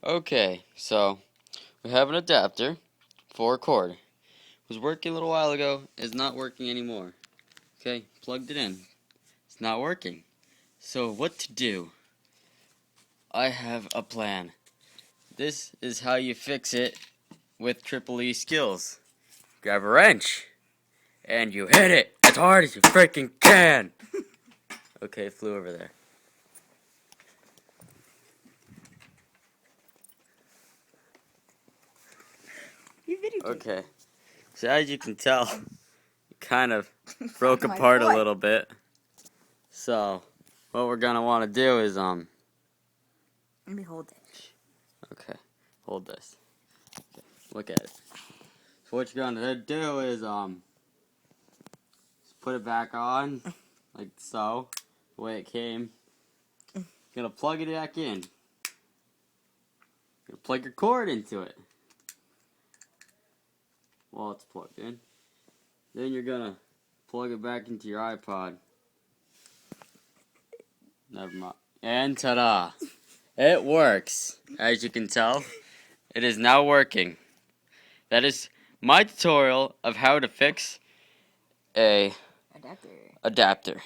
Okay, so we have an adapter for a cord. Was working a little while ago, is not working anymore. Okay, plugged it in. It's not working. So what to do? I have a plan. This is how you fix it with Triple E skills. Grab a wrench and you hit it as hard as you freaking can. Okay, it flew over there. Okay, so as you can tell, it kind of broke apart a little bit. So what we're gonna want to do is Let me hold it. Okay, hold this. Okay, look at it. So what you're gonna do is just put it back on, like so, the way it came. You're gonna plug it back in. You're gonna plug your cord into it while it's plugged in. Then you're gonna plug it back into your iPod. Never mind. And ta-da! It works. As you can tell, it is now working. That is my tutorial of how to fix a Adapter. adapter.